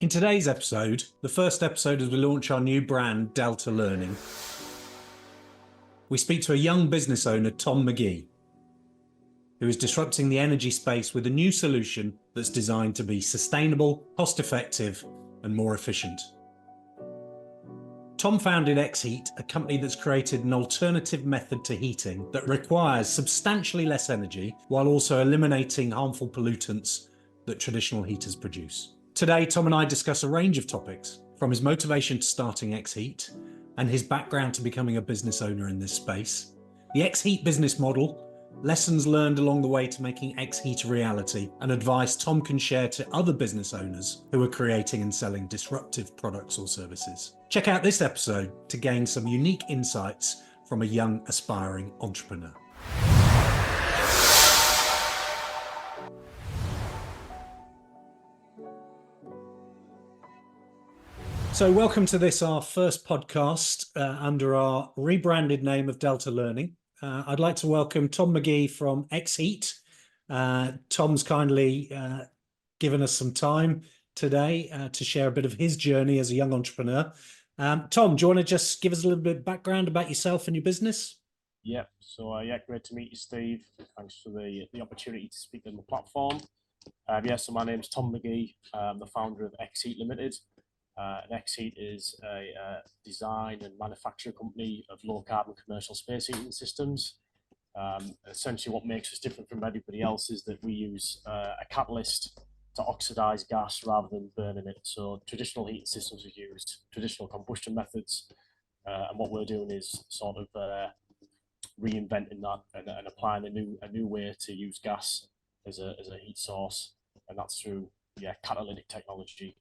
In today's episode, the first episode as we launch our new brand, Delta Learning, we speak to a young business owner, Tom McGee, who is disrupting the energy space with a new solution that's designed to be sustainable, cost-effective, and more efficient. Tom founded X-Heat, a company that's created an alternative method to heating that requires substantially less energy while also eliminating harmful pollutants that traditional heaters produce. Today, Tom and I discuss a range of topics, from his motivation to starting X-Heat and his background to becoming a business owner in this space, the X-Heat business model, lessons learned along the way to making X-Heat a reality, and advice Tom can share to other business owners who are creating and selling disruptive products or services. Check out this episode to gain some unique insights from a young aspiring entrepreneur. So welcome to this, our first podcast under our rebranded name of Delta Learning. I'd like to welcome Tom McGee from X-Heat. Tom's kindly given us some time today to share a bit of his journey as a young entrepreneur. Tom, do you want to just give us a little bit of background about yourself and your business? Yeah, so great to meet you, Steve. Thanks for the opportunity to speak on the platform. So my name's Tom McGee. I'm the founder of X-Heat Ltd. And X-Heat is a design and manufacture company of low carbon commercial space heating systems. Essentially what makes us different from everybody else is that we use a catalyst to oxidize gas rather than burning it. So traditional heating systems have used traditional combustion methods, and what we're doing is sort of reinventing that and applying a new way to use gas as a heat source, and that's through catalytic technology.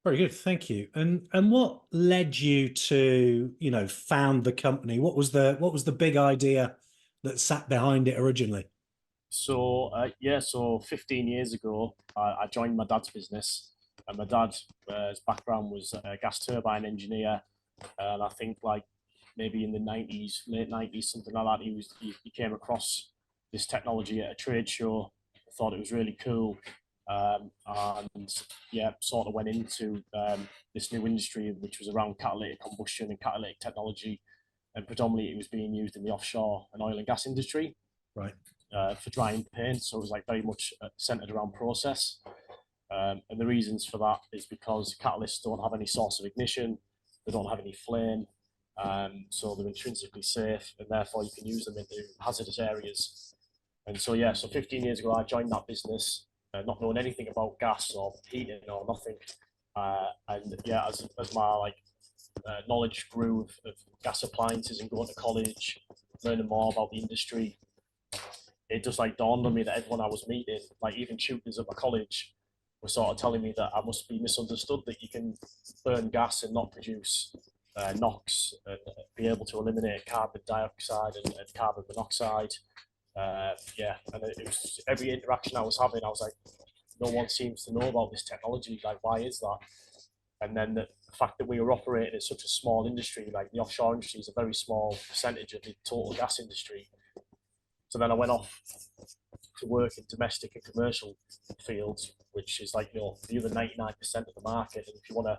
Very good, thank you. And what led you to, found the company? What was the big idea that sat behind it originally? So 15 years ago, I joined my dad's business, and my dad's background was a gas turbine engineer, and I think like maybe in the late 90s, something like that, he came across this technology at a trade show, thought it was really cool. Sort of went into this new industry, which was around catalytic combustion and catalytic technology, and predominantly it was being used in the offshore and oil and gas industry, right? For drying paint. So it was like very much centered around process, and the reasons for that is because catalysts don't have any source of ignition, they don't have any flame, so they're intrinsically safe, and therefore you can use them into hazardous areas. And so 15 years ago I joined that business, not knowing anything about gas or heating or nothing. As my knowledge grew of gas appliances and going to college, learning more about the industry, it just dawned on me that everyone I was meeting, like even tutors at my college, were sort of telling me that I must be misunderstood, that you can burn gas and not produce NOx, and be able to eliminate carbon dioxide and carbon monoxide. And it was every interaction I was having, I was like, no one seems to know about this technology. Like, why is that? And then the fact that we were operating in such a small industry, like the offshore industry is a very small percentage of the total gas industry. So then I went off to work in domestic and commercial fields, which is the other 99% of the market. And if you want to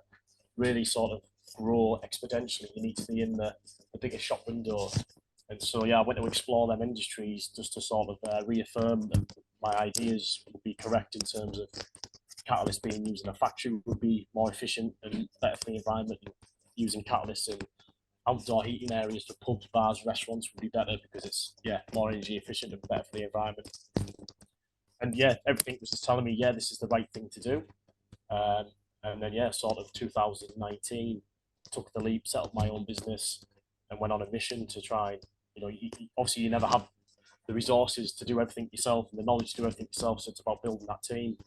really sort of grow exponentially, you need to be in the biggest shop window. And so, I went to explore them industries just to sort of reaffirm that my ideas would be correct in terms of catalysts being used in a factory would be more efficient and better for the environment. And using catalysts in outdoor heating areas for pubs, bars, restaurants would be better because it's, more energy efficient and better for the environment. And everything was just telling me, this is the right thing to do. And then, sort of 2019, took the leap, set up my own business, and went on a mission to try and, obviously you never have the resources to do everything yourself and the knowledge to do everything yourself. So it's about building that team.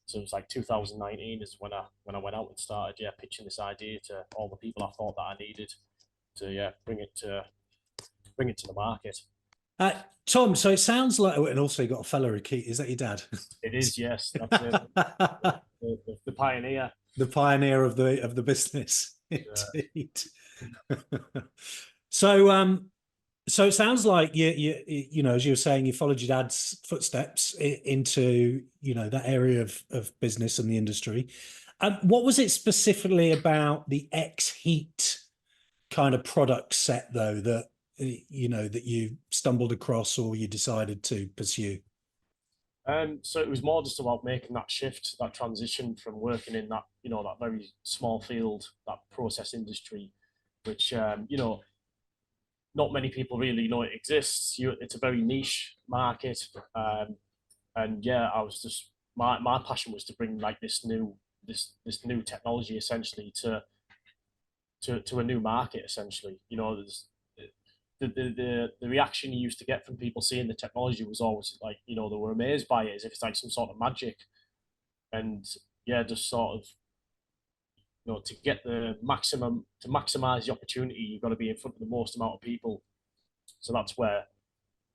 So it was like 2019 is when I went out and started, pitching this idea to all the people I thought that I needed to, bring it to the market. Tom, so it sounds like, and also you got a fellow Keith. Is that your dad? It is, yes. That's it. the pioneer. The pioneer of the business, indeed. So, So it sounds like you know, as you were saying, you followed your dad's footsteps into, you know, that area of business and the industry. What was it specifically about the X-Heat kind of product set, though, that you know that you stumbled across or you decided to pursue? So it was more just about making that shift, that transition from working in that, you know, that very small field, that process industry, which, you know, not many people really know it exists. It's a very niche market. And yeah, I was just, my passion was to bring like this new technology essentially to a new market essentially. You know, there's the reaction you used to get from people seeing the technology was always like, you know, they were amazed by it as if it's like some sort of magic. And yeah, just sort of, you know, to get the maximum, to maximize the opportunity, you've got to be in front of the most amount of people. So that's where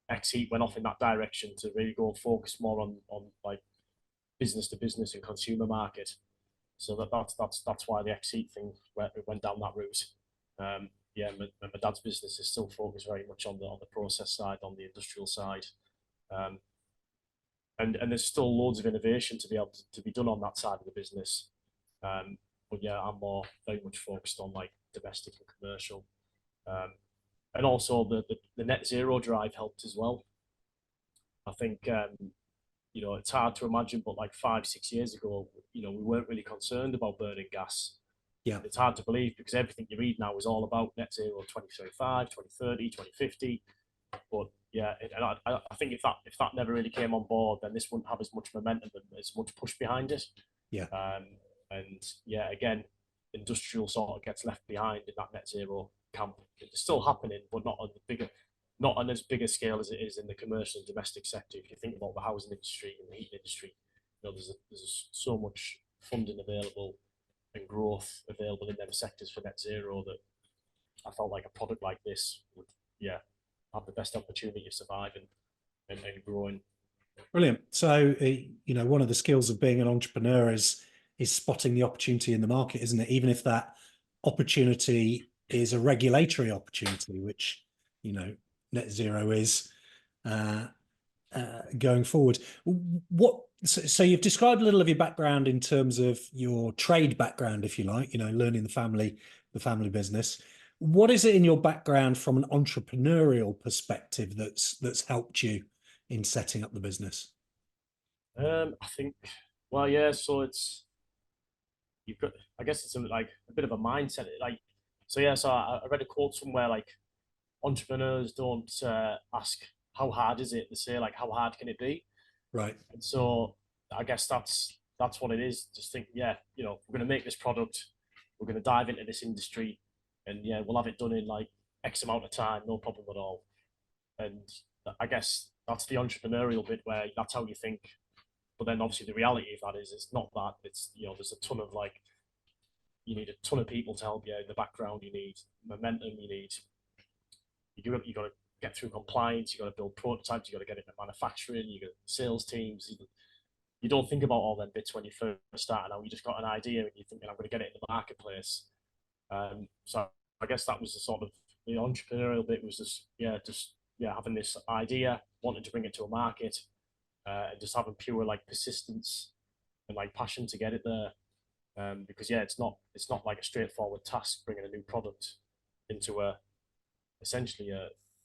X-Heat went off in that direction to really go and focus more on like business to business and consumer market. So that's why the X-Heat thing went down that route. Yeah, my dad's business is still focused very much on the process side, on the industrial side, um, and there's still loads of innovation to be able to be done on that side of the business. But yeah, I'm more very much focused on like domestic and commercial, um, and also the net zero drive helped as well. I think you know, it's hard to imagine, but like 5 6 years ago, you know, we weren't really concerned about burning gas. Yeah. It's hard to believe because everything you read now is all about net zero 2035, 2030, 2050. But yeah, and I think if that never really came on board, then this wouldn't have as much momentum and as much push behind it. Yeah. And yeah, again, industrial sort of gets left behind in that net zero camp. It's still happening, but not on as big a scale as it is in the commercial and domestic sector. If you think about the housing industry and the heating industry, you know, there's so much funding available and growth available in them sectors for net zero that I felt like a product like this would, yeah, have the best opportunity of surviving and growing. Brilliant. So, you know, one of the skills of being an entrepreneur is spotting the opportunity in the market, isn't it? Even if that opportunity is a regulatory opportunity, which, you know, net zero is going forward. So you've described a little of your background in terms of your trade background, if you like, you know, learning the family business. What is it in your background from an entrepreneurial perspective that's helped you in setting up the business? I think, well, yeah. So it's you've got. I guess it's like a bit of a mindset. Like, so yeah. So I read a quote somewhere like entrepreneurs don't ask how hard is it. They say like how hard can it be. Right. And so I guess that's what it is. Just think, yeah, you know, we're going to make this product. We're going to dive into this industry, and yeah, we'll have it done in like X amount of time, no problem at all. And I guess that's the entrepreneurial bit where that's how you think. But then obviously the reality of that is it's not that. It's, you know, there's a ton of like, you need a ton of people to help you in the background. You need momentum. You got to get through compliance. You got to build prototypes. You got to get into manufacturing. You got sales teams. You don't think about all them bits when you first start out. You just got an idea and you're thinking, I'm going to get it in the marketplace. So I guess that was the sort of the entrepreneurial bit was just having this idea, wanting to bring it to a market, and just having pure like persistence and like passion to get it there. Because yeah, it's not like a straightforward task bringing a new product into essentially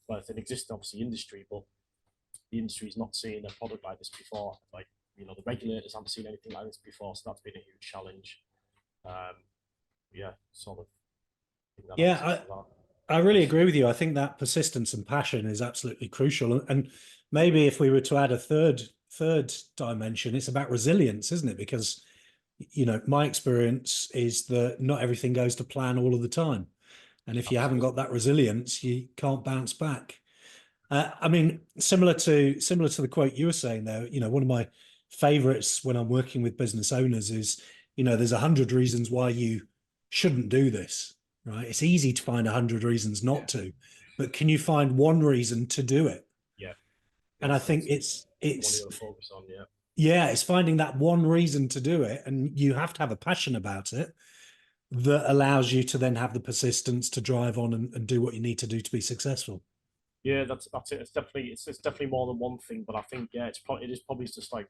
well, it's an existing obviously industry, but the industry's not seen a product like this before. Like, you know, the regulators haven't seen anything like this before, so that's been a huge challenge. Yeah, sort of. Yeah, I really agree with you. I think that persistence and passion is absolutely crucial. And maybe if we were to add a third dimension, it's about resilience, isn't it? Because, you know, my experience is that not everything goes to plan all of the time. And if you haven't got that resilience, you can't bounce back. I mean, similar to the quote you were saying there, you know, one of my favorites when I'm working with business owners is, you know, there's 100 reasons why you shouldn't do this, right? It's easy to find 100 reasons not to, but can you find one reason to do it? Yeah. And I think it's focus on, yeah, it's finding that one reason to do it, and you have to have a passion about it that allows you to then have the persistence to drive on and do what you need to do to be successful. Yeah, that's it. It's definitely more than one thing, but I think yeah, it is probably just like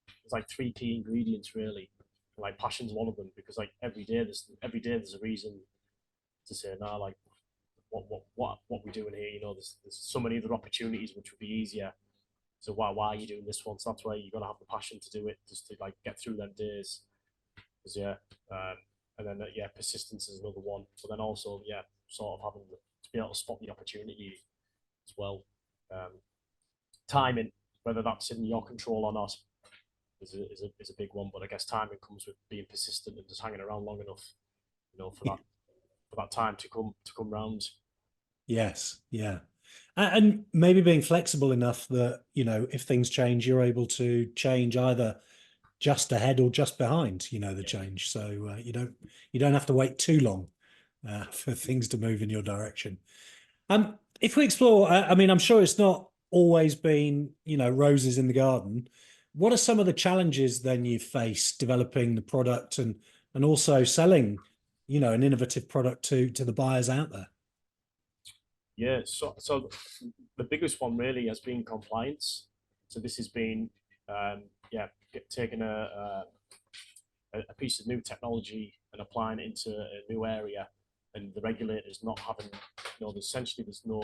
there's like three key ingredients really. Like passion's one of them because like every day there's a reason to say nah, like what we doing here. You know, there's so many other opportunities which would be easier. So why are you doing this one? So that's why you got to have the passion to do it, just to like get through them days. Because yeah, and then yeah, persistence is another one. But then also yeah, sort of having to be able to spot the opportunity as well. Um, Timing, whether that's in your control or not, is a big one. But I guess timing comes with being persistent and just hanging around long enough, you know, for that time to come round. Yes, yeah. And maybe being flexible enough that, you know, if things change, you're able to change either just ahead or just behind, you know, the Yeah. change. So you don't have to wait too long for things to move in your direction. If we explore, I mean, I'm sure it's not always been, you know, roses in the garden. What are some of the challenges then you've faced developing the product and also selling, you know, an innovative product to the buyers out there? Yeah, so the biggest one really has been compliance. So this has been yeah, taking a piece of new technology and applying it into a new area, and the regulators not having, you know, essentially there's no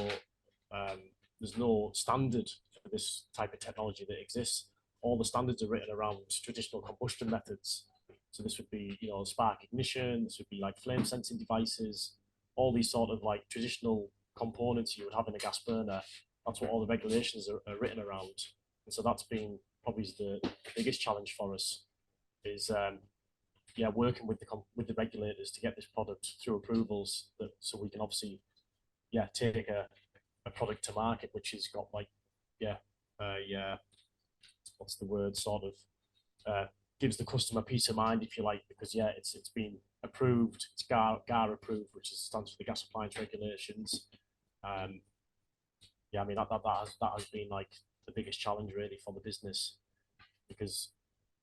standard for this type of technology that exists. All the standards are written around traditional combustion methods. So this would be, you know, spark ignition. This would be like flame sensing devices. All these sort of like traditional components you would have in a gas burner. That's what all the regulations are written around. And so that's been probably the biggest challenge for us is yeah, working with the regulators to get this product through approvals that so we can obviously yeah take a product to market which has got like yeah yeah what's the word sort of gives the customer peace of mind if you like because yeah it's been approved, it's GAR approved, which stands for the gas appliance regulations. um yeah, I mean that has been like the biggest challenge really for the business because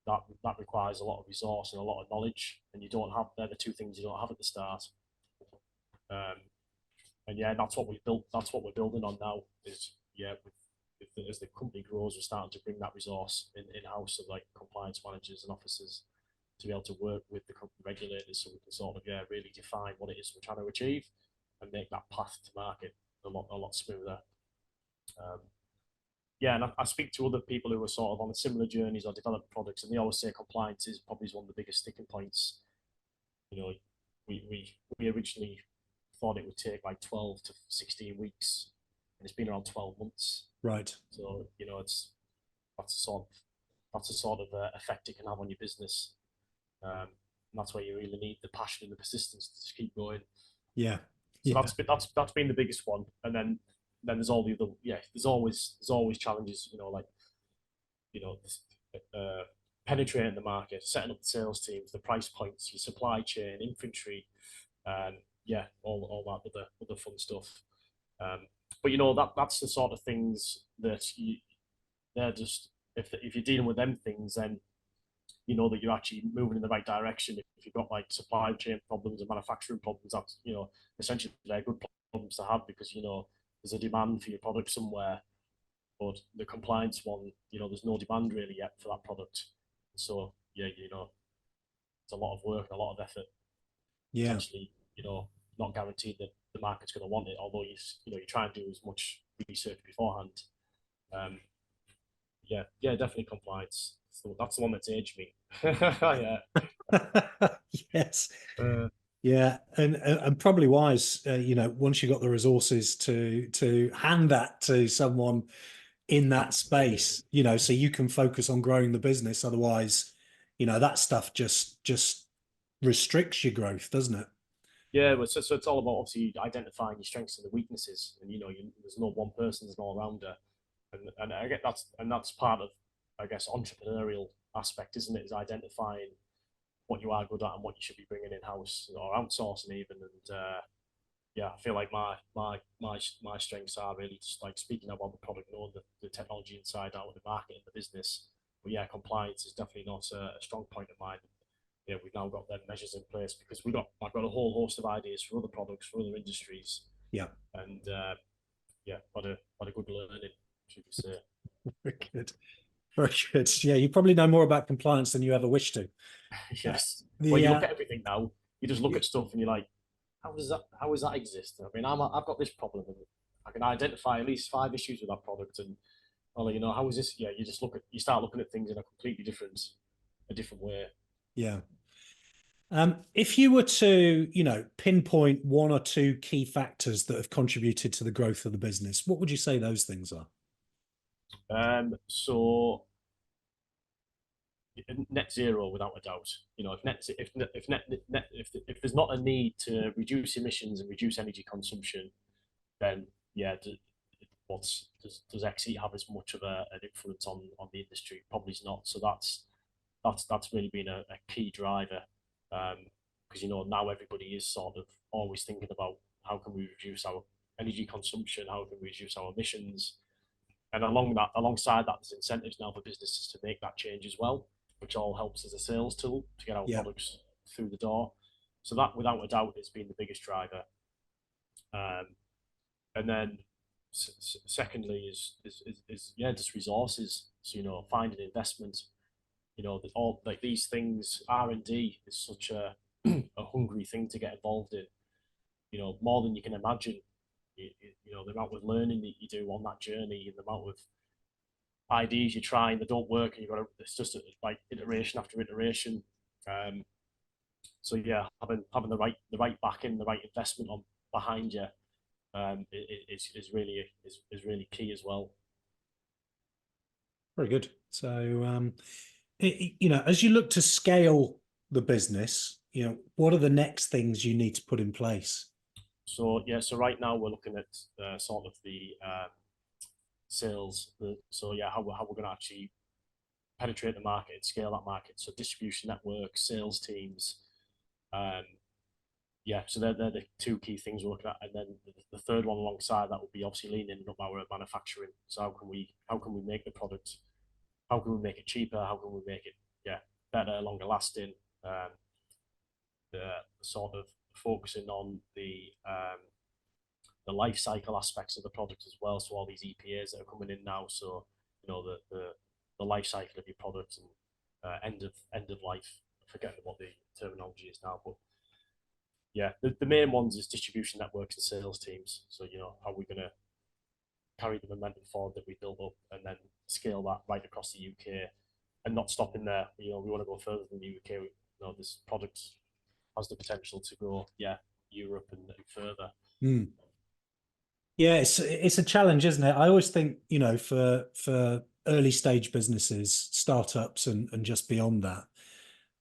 that requires a lot of resource and a lot of knowledge, and you don't have they're the two things you don't have at the start. Um, and yeah, that's what we built. That's what we're building on now. Is yeah, as the company grows, we're starting to bring that resource in house of like compliance managers and officers to be able to work with the regulators, so we can sort of yeah really define what it is we're trying to achieve and make that path to market a lot smoother. Um, yeah, and I speak to other people who are sort of on similar journeys or develop products, and they always say compliance is probably one of the biggest sticking points. You know, we originally thought it would take like 12 to 16 weeks, and it's been around 12 months. Right. So you know, that's a sort of effect it can have on your business, and that's where you really need the passion and the persistence to just keep going. Yeah. So Yeah. that's been the biggest one, and then there's all the other yeah. There's always challenges. You know, like you know, penetrating the market, setting up the sales teams, the price points, your supply chain, inventory, yeah, all that other fun stuff. But you know that's the sort of things that they're just if you're dealing with them things, then you know that you're actually moving in the right direction. If you've got like supply chain problems and manufacturing problems, that's you know essentially they're good problems to have because you know there's a demand for your product somewhere, but the compliance one, you know, there's no demand really yet for that product. So yeah, you know, it's a lot of work and a lot of effort. Yeah. Potentially, you know, not guaranteed that the market's going to want it. Although you know you try and do as much research beforehand. Um, yeah, yeah, definitely compliance. So that's the one that's aged me. Yeah. Yes. Uh, Yeah, and probably wise, you know, once you got the resources to hand that to someone in that absolutely. space, you know, so you can focus on growing the business. Otherwise, you know, that stuff just restricts your growth, doesn't it? Yeah, but so it's all about obviously identifying your strengths and the weaknesses, and you know, there's no one person, there's an all rounder, and I get that's part of I guess entrepreneurial aspect, isn't it? Is identifying what you are good at and what you should be bringing in house or outsourcing even, and yeah, I feel like my strengths are really just like speaking about the product, knowing the technology inside out, the market and the business. But yeah, compliance is definitely not a strong point of mine. Yeah, we've now got them measures in place because I've got a whole host of ideas for other products for other industries, Yeah. and yeah, had a good learning, should we say. Very good. Very good. Yeah, you probably know more about compliance than you ever wish to. Yes. Well, The you look at everything now. You just look y- at stuff and you're like, how does that exist? I mean, I've got this problem, and I can identify at least 5 issues with that product, and well, you know, how is this? Yeah, you start looking at things in a completely a different way. yeah. If you were to, pinpoint one or two key factors that have contributed to the growth of the business, what would you say those things are? So net zero, without a doubt. You know, if there's not a need to reduce emissions and reduce energy consumption, then yeah, does X-Heat have as much of an influence on the industry? Probably not. So that's really been a key driver, because you know now everybody is sort of always thinking about how can we reduce our energy consumption, how can we reduce our emissions, and alongside that, there's incentives now for businesses to make that change as well, which all helps as a sales tool to get our Yeah. products through the door. So that, without a doubt, has been the biggest driver. And then secondly is yeah, just resources. So you know, finding investment. You know, all like these things, R&D is such a hungry thing to get involved in. You know, more than you can imagine. You know, the amount of learning that you do on that journey, and the amount of ideas you try and they don't work, and it's just like iteration after iteration. Um, so yeah, having the right backing, the right investment on behind you, is really key as well. Very good. So, as you look to scale the business, what are the next things you need to put in place? So yeah, so right now we're looking at sort of the sales. So yeah, how we're going to actually penetrate the market and scale that market. So distribution network, sales teams. Um, yeah, so they're the two key things we're looking at, and then the third one alongside that would be obviously leaning up our manufacturing. So how can we make the product? How can we make it cheaper? How can we make it better, longer lasting? The sort of focusing on the life cycle aspects of the product as well. So all these EPAs that are coming in now, so you know the life cycle of your product and end of life. I'm forgetting what the terminology is now, but yeah, the main ones is distribution networks and sales teams. So you know how we're going to carry the momentum forward that we built up, and then scale that right across the UK, and not stopping there. You know, we want to go further than the UK. You know, this product has the potential to go, Europe and further. Mm. Yeah, it's a challenge, isn't it? I always think, for early stage businesses, startups, and just beyond that,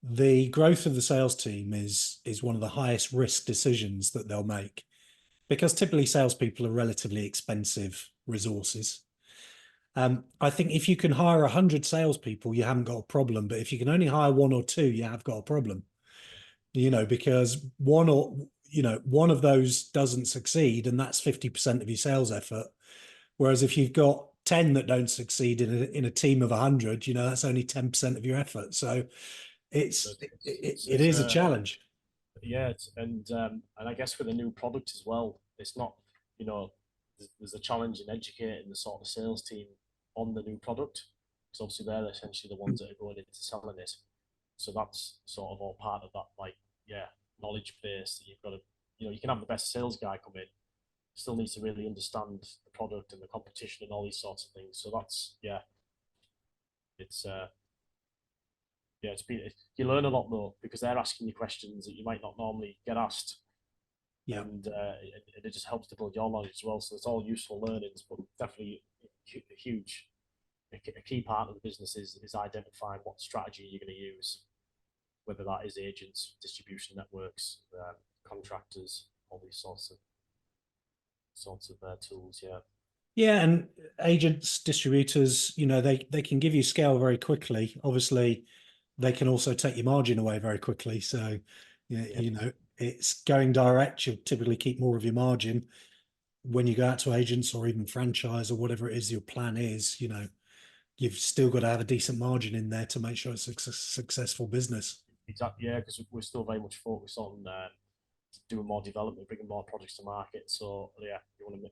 the growth of the sales team is one of the highest risk decisions that they'll make, because typically salespeople are relatively expensive resources. I think if you can hire 100 salespeople, you haven't got a problem. But if you can only hire one or two, you have got a problem. Because one of those doesn't succeed, and that's 50% of your sales effort. Whereas if you've got 10 that don't succeed in a team of 100, that's only 10% of your effort. So it is a challenge. Yeah, and I guess with a new product as well, it's not, you know, there's a challenge in educating the sort of sales team on the new product, because obviously they're essentially the ones that are going into selling it. So that's sort of all part of that, like, knowledge base that you've got to, you can have the best sales guy come in, still needs to really understand the product and the competition and all these sorts of things. So that's, it's you learn a lot though, because they're asking you questions that you might not normally get asked, Yeah. and it just helps to build your knowledge as well. So it's all useful learnings, but definitely a key part of the business is identifying what strategy you're going to use, whether that is agents, distribution networks, contractors, all these sorts of tools. Yeah. Yeah, and agents, distributors, they can give you scale very quickly. Obviously, they can also take your margin away very quickly. So, it's going direct. You'll typically keep more of your margin. When you go out to agents or even franchise or whatever it is your plan is, you've still got to have a decent margin in there to make sure it's a successful business. Exactly. Yeah, because we're still very much focused on doing more development, bringing more projects to market. So yeah, you want to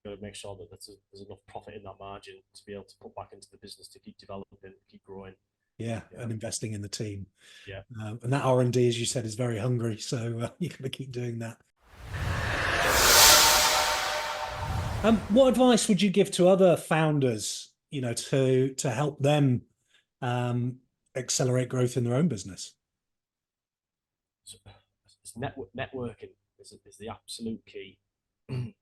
got to make sure that there's enough profit in that margin to be able to put back into the business to keep developing, keep growing. Yeah, and investing in the team. Yeah. And that R&D, as you said, is very hungry. So you're going to keep doing that. What advice would you give to other founders, to help them accelerate growth in their own business? So it's networking is the absolute key. And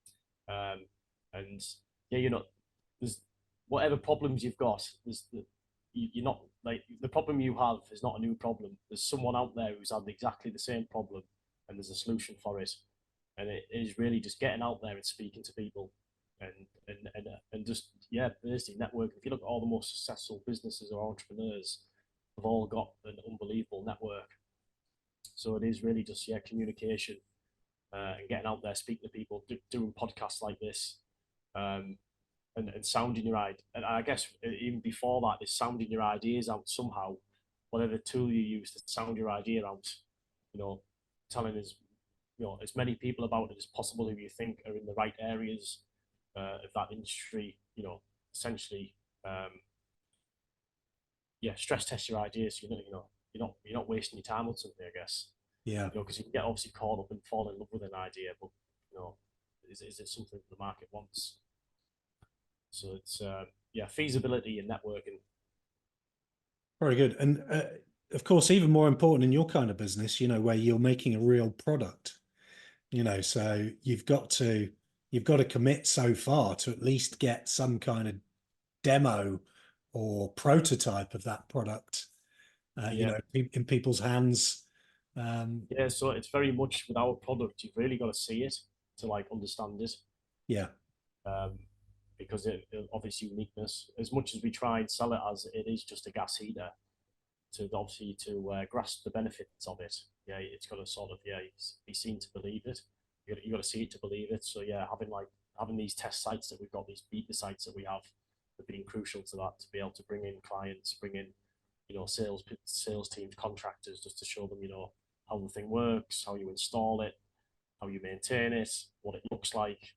yeah, there's whatever problems you've got, you're not like the problem you have is not a new problem. There's someone out there who's had exactly the same problem, and there's a solution for it. And it is really just getting out there and speaking to people, and just basically networking. If you look at all the most successful businesses or entrepreneurs, they've all got an unbelievable network. So it is really just communication, and getting out there, speaking to people, doing podcasts like this, and sounding your idea. And I guess even before that, is sounding your ideas out somehow, whatever tool you use to sound your idea out. Telling as many people about it as possible who you think are in the right areas of that industry. Essentially, stress test your ideas. You're not wasting your time on something, I guess. Yeah. Because you can get obviously caught up and fall in love with an idea, but is it something the market wants? So it's feasibility and networking. Very good. And of course, even more important in your kind of business, where you're making a real product, so you've got to commit so far to at least get some kind of demo or prototype of that product, in people's hands. So it's very much with our product, you've really got to see it to understand it. Yeah. Because it offers uniqueness. As much as we try and sell it as it is just a gas heater, to grasp the benefits of it, it's got to sort of be seen to believe it. You got to see it to believe it. So having these test sites that we've got, these beta sites that we have, have been crucial to that, to be able to bring in clients, bring in sales teams, contractors, just to show them how the thing works, how you install it, how you maintain it, what it looks like,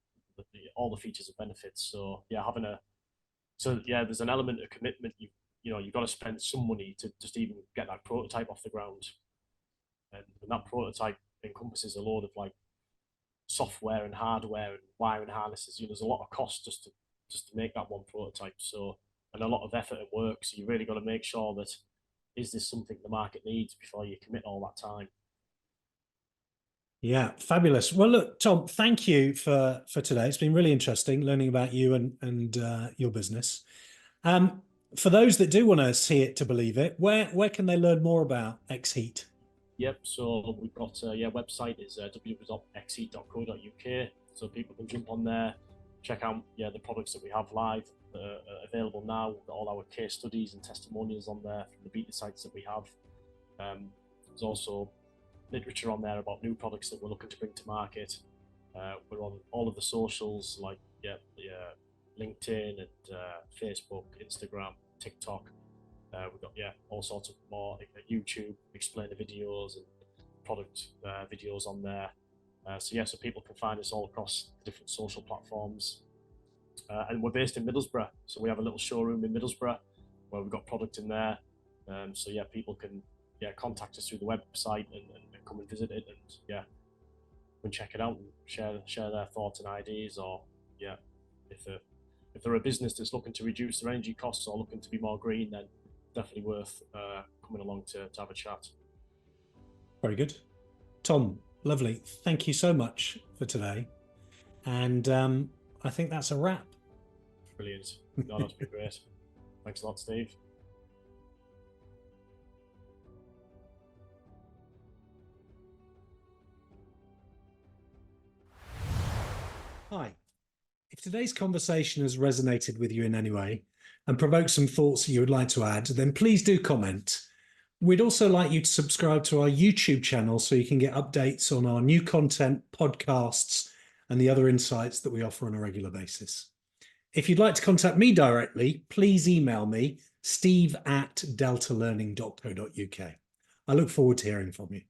all the features and benefits. So there's an element of commitment. You've got to spend some money to just even get that prototype off the ground, and that prototype encompasses a load of software and hardware and wiring harnesses. There's a lot of cost just to make that one prototype. So, and a lot of effort and work. So you really got to make sure that, is this something the market needs before you commit all that time? Yeah, fabulous. Well, look, Tom, thank you for today. It's been really interesting learning about you and your business. For those that do want to see it to believe it, where can they learn more about X-Heat? Yep. So we've got website is www.xheat.co.uk. So people can jump on there, check out the products that we have live available now. We've got all our case studies and testimonials on there from the beta sites that we have. There's also literature on there about new products that we're looking to bring to market. We're on all of the socials like LinkedIn and Facebook, Instagram, TikTok. We've got all sorts of more YouTube explainer videos and product videos on there. So people can find us all across different social platforms. And we're based in Middlesbrough, so we have a little showroom in Middlesbrough where we've got product in there. So people can contact us through the website and come and visit it, and can check it out and share their thoughts and ideas. Or if they're a business that's looking to reduce their energy costs or looking to be more green, then definitely worth coming along to have a chat. Very good. Tom, lovely. Thank you so much for today. And I think that's a wrap. Brilliant. No, that's been great. Thanks a lot, Steve. Hi. If today's conversation has resonated with you in any way and provoked some thoughts that you would like to add, then please do comment. We'd also like you to subscribe to our YouTube channel so you can get updates on our new content, podcasts, and the other insights that we offer on a regular basis. If you'd like to contact me directly, please email me, steve@deltalearning.co.uk. I look forward to hearing from you.